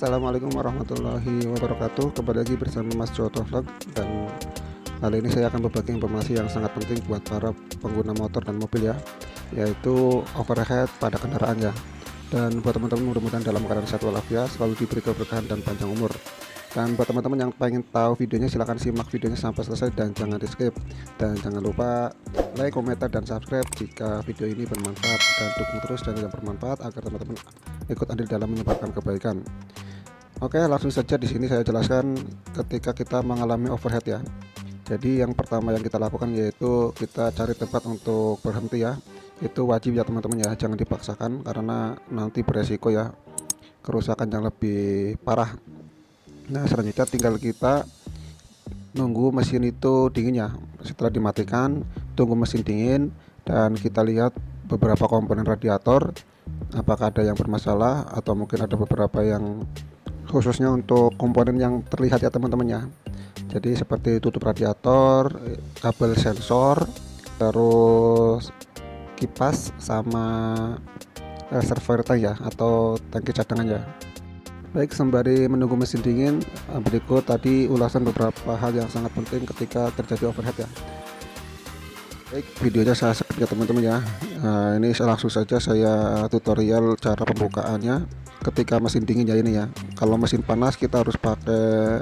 Assalamualaikum warahmatullahi wabarakatuh. Kembali lagi bersama Mas Joto Vlog. Dan kali ini saya akan berbagi informasi yang sangat penting buat para pengguna motor dan mobil ya, yaitu overhead pada kendaraan ya. Dan buat teman-teman, mudah-mudahan dalam keadaan sehat walafiat, selalu diberi keberkahan dan panjang umur. Dan buat teman-teman yang pengen tahu videonya, silahkan simak videonya sampai selesai dan jangan di skip. Dan jangan lupa like, komentar, dan subscribe jika video ini bermanfaat, dan dukung terus channel yang bermanfaat agar teman-teman ikut andil dalam menyebarkan kebaikan. Oke, langsung saja. Di sini saya jelaskan ketika kita mengalami overhead ya. Jadi yang pertama yang kita lakukan yaitu kita cari tempat untuk berhenti ya. Itu wajib ya teman-teman ya, jangan dipaksakan karena nanti beresiko ya kerusakan yang lebih parah. Nah, selanjutnya tinggal kita nunggu mesin itu dingin ya. Setelah dimatikan, tunggu mesin dingin dan kita lihat beberapa komponen radiator apakah ada yang bermasalah atau mungkin ada beberapa yang khususnya untuk komponen yang terlihat ya teman-teman ya. Jadi seperti tutup radiator, kabel sensor, terus kipas sama reservoir tank ya atau tangki cadangan ya. Baik, sembari menunggu mesin dingin, berikut tadi ulasan beberapa hal yang sangat penting ketika terjadi overhead ya. Baik, videonya saya skip ya teman-teman ya. Nah, ini langsung saja saya tutorial cara pembukaannya ketika mesin dingin ya ini ya. Kalau mesin panas kita harus pakai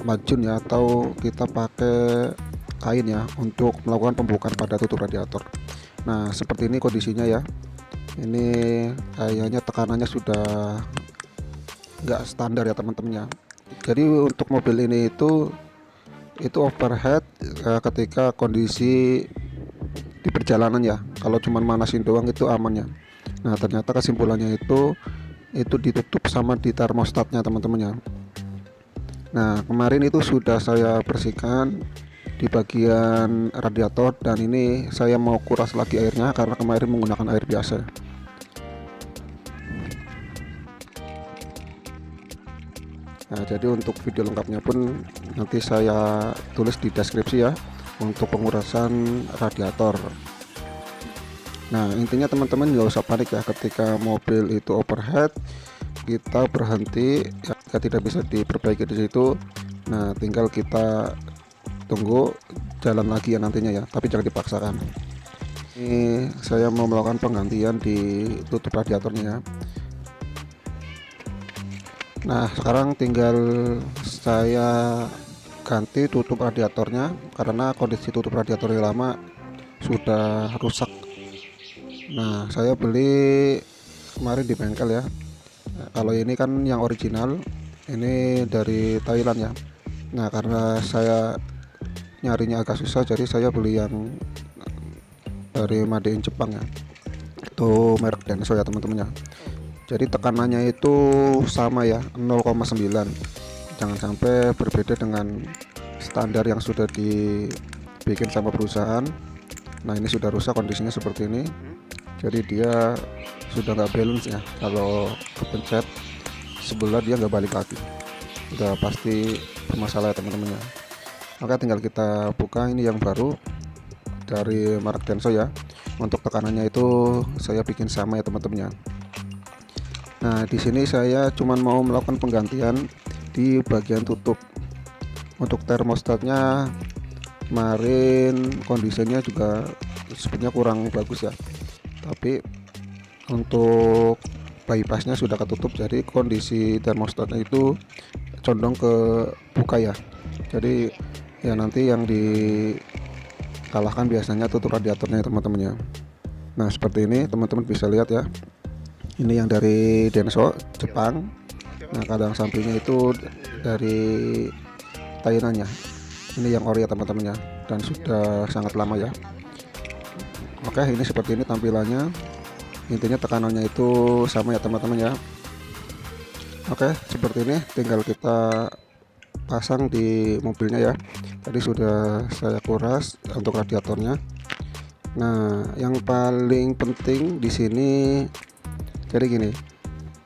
majun ya, atau kita pakai kain ya untuk melakukan pembukaan pada tutup radiator. Nah, seperti ini kondisinya ya. Ini kayaknya tekanannya sudah nggak standar ya teman-teman ya. Jadi untuk mobil ini itu overhead ketika kondisi di perjalanan ya. Kalau cuman manasin doang itu aman ya. Nah, ternyata kesimpulannya itu ditutup sama di termostatnya teman-teman ya. Nah, kemarin itu sudah saya bersihkan di bagian radiator dan ini saya mau kuras lagi airnya karena kemarin menggunakan air biasa. Nah, jadi untuk video lengkapnya pun nanti saya tulis di deskripsi ya untuk pengurasan radiator. Nah, intinya teman-teman nggak usah panik ya ketika mobil itu overhead, kita berhenti ya, tidak bisa diperbaiki di situ. Nah, tinggal kita tunggu jalan lagi ya nantinya ya, tapi jangan dipaksakan. Ini saya mau melakukan penggantian di tutup radiatornya ya. Nah, sekarang tinggal saya ganti tutup radiatornya karena kondisi tutup radiator yang lama sudah rusak. Nah, saya beli kemarin di bengkel ya. Nah, kalau ini kan yang original, ini dari Thailand ya. Nah, karena saya nyarinya agak susah, jadi saya beli yang dari made in Jepang ya. Itu merek Denso ya teman-teman ya. Jadi tekanannya itu sama ya, 0,9. Jangan sampai berbeda dengan standar yang sudah dibikin sama perusahaan. Nah, ini sudah rusak, kondisinya seperti ini. Jadi dia sudah nggak balance ya. Kalau kepencet sebelah dia nggak balik lagi, udah pasti bermasalah ya teman-teman ya. Oke, tinggal kita buka. Ini yang baru dari merek Denso ya. Untuk tekanannya itu saya bikin sama ya teman-teman ya. Nah, di sini saya cuman mau melakukan penggantian di bagian tutup. Untuk termostatnya kemarin kondisinya juga sebenarnya kurang bagus ya. Tapi untuk bypassnya sudah ketutup, jadi kondisi termostatnya itu condong ke buka ya. Jadi ya nanti yang dikalahkan biasanya tutup radiatornya teman-teman ya. Nah, seperti ini teman-teman bisa lihat ya. Ini yang dari Denso Jepang. Nah, kadang sampingnya itu dari Thailand ya. Ini yang ori ya teman-teman ya, dan sudah sangat lama ya. Oke, ini seperti ini tampilannya. Intinya tekanannya itu sama ya teman-teman ya. Oke, seperti ini tinggal kita pasang di mobilnya ya. Tadi sudah saya kuras untuk radiatornya. Nah, yang paling penting di sini jadi gini,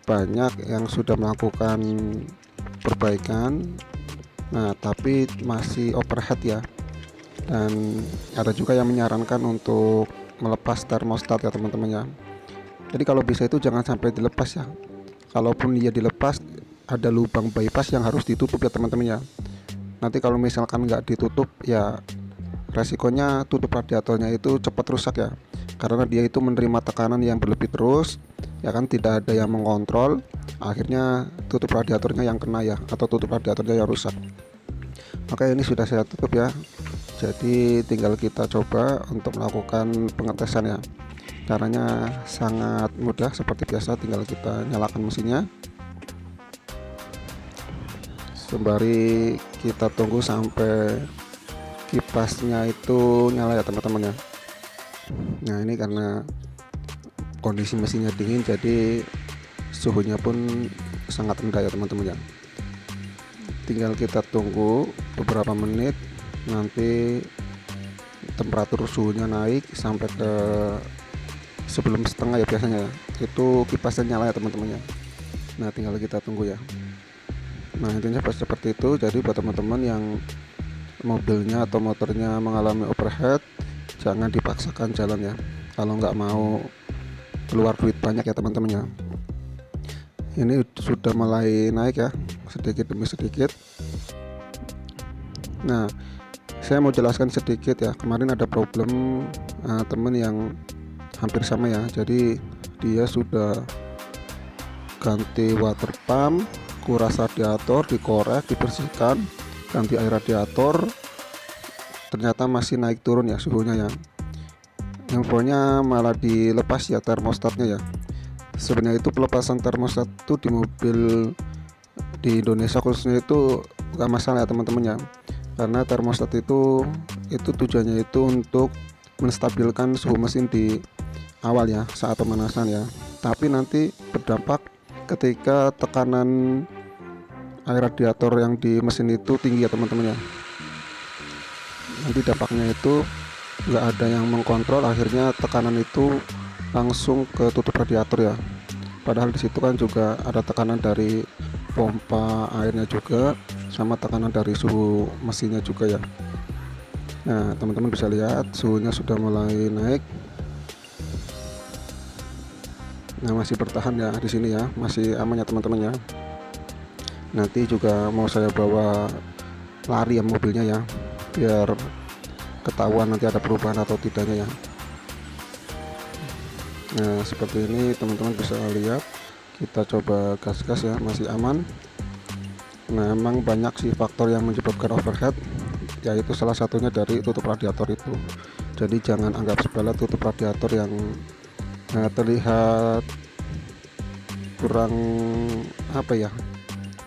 banyak yang sudah melakukan perbaikan, nah tapi masih overhead ya. Dan ada juga yang menyarankan untuk melepas termostat ya teman-teman ya. Jadi kalau bisa itu jangan sampai dilepas ya. Kalaupun dia dilepas, ada lubang bypass yang harus ditutup ya teman-teman ya. Nanti kalau misalkan nggak ditutup ya resikonya tutup radiatornya itu cepat rusak ya, karena dia itu menerima tekanan yang berlebih terus ya kan, tidak ada yang mengontrol, akhirnya tutup radiatornya yang kena ya, atau tutup radiatornya yang rusak. Oke, ini sudah saya tutup ya, jadi tinggal kita coba untuk melakukan pengetesan ya. Caranya sangat mudah seperti biasa, tinggal kita nyalakan mesinnya sembari kita tunggu sampai kipasnya itu nyala ya teman-teman ya. Nah ini karena kondisi mesinnya dingin, jadi suhunya pun sangat rendah ya teman-teman ya. Tinggal kita tunggu beberapa menit, nanti temperatur suhunya naik sampai ke sebelum setengah ya biasanya ya, itu kipasnya nyala ya teman-teman ya. Nah tinggal kita tunggu ya. Nah intinya seperti itu. Jadi buat teman-teman yang mobilnya atau motornya mengalami overheat, jangan dipaksakan jalan ya, kalau nggak mau keluar duit banyak ya teman-teman ya. Ini sudah mulai naik ya, sedikit demi sedikit. Nah saya mau jelaskan sedikit ya, kemarin ada problem temen yang hampir sama ya. Jadi dia sudah ganti water pump, kuras radiator, dikorek, dibersihkan, ganti air radiator, ternyata masih naik turun ya suhunya ya. Infonya malah dilepas ya termostatnya ya. Sebenarnya itu pelepasan termostat itu di mobil di Indonesia khususnya itu gak masalah ya teman-teman ya, karena termostat itu tujuannya itu untuk menstabilkan suhu mesin di awal ya, saat pemanasan ya. Tapi nanti berdampak ketika tekanan air radiator yang di mesin itu tinggi ya teman-teman ya. Nanti dampaknya itu nggak ada yang mengkontrol, akhirnya tekanan itu langsung ke tutup radiator ya. Padahal di situ kan juga ada tekanan dari pompa airnya juga, sama tekanan dari suhu mesinnya juga ya. Nah teman-teman bisa lihat suhunya sudah mulai naik. Nah masih bertahan ya di sini ya, masih aman ya teman-teman ya. Nanti juga mau saya bawa lari ya mobilnya ya, biar ketahuan nanti ada perubahan atau tidaknya ya. Nah seperti ini teman-teman bisa lihat, kita coba gas-gas ya, masih aman. Nah memang banyak sih faktor yang menyebabkan overheat, yaitu salah satunya dari tutup radiator itu. Jadi jangan anggap sepele tutup radiator yang terlihat kurang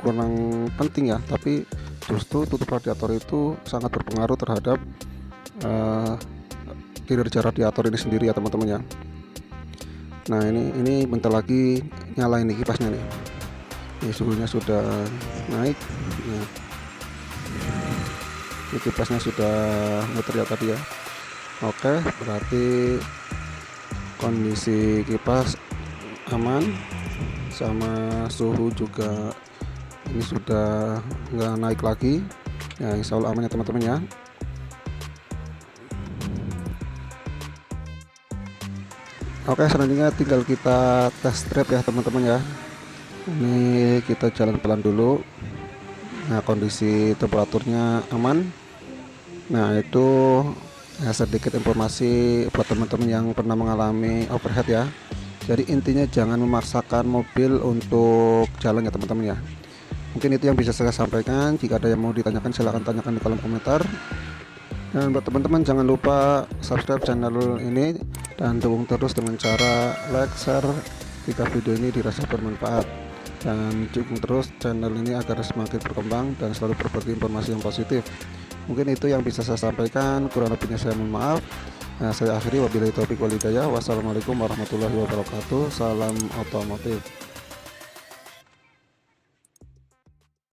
kurang penting ya, tapi justru tutup radiator itu sangat berpengaruh terhadap kinerja radiator ini sendiri ya teman-teman ya. Nah ini bentar lagi nyala ini kipasnya nih. Ini suhunya sudah naik. Nah, ini kipasnya sudah muter ya tadi ya. Oke, berarti kondisi kipas aman, sama suhu juga ini sudah nggak naik lagi ya, insya Allah aman ya teman-teman ya. Oke, selanjutnya tinggal kita test drive ya teman-teman ya. Ini kita jalan pelan dulu. Nah kondisi temperaturnya aman. Nah itu ya, sedikit informasi buat teman-teman yang pernah mengalami overheat ya. Jadi intinya jangan memaksakan mobil untuk jalan ya teman-teman ya. Mungkin itu yang bisa saya sampaikan. Jika ada yang mau ditanyakan silahkan tanyakan di kolom komentar. Dan buat teman-teman jangan lupa subscribe channel ini dan dukung terus dengan cara like, share jika video ini dirasa bermanfaat, dan dukung terus channel ini agar semakin berkembang dan selalu berbagi informasi yang positif. Mungkin itu yang bisa saya sampaikan, kurang lebihnya saya mohon maaf. Nah, saya akhiri, wabillahi taufiq wal hidayah. Wassalamualaikum warahmatullahi wabarakatuh. Salam otomotif.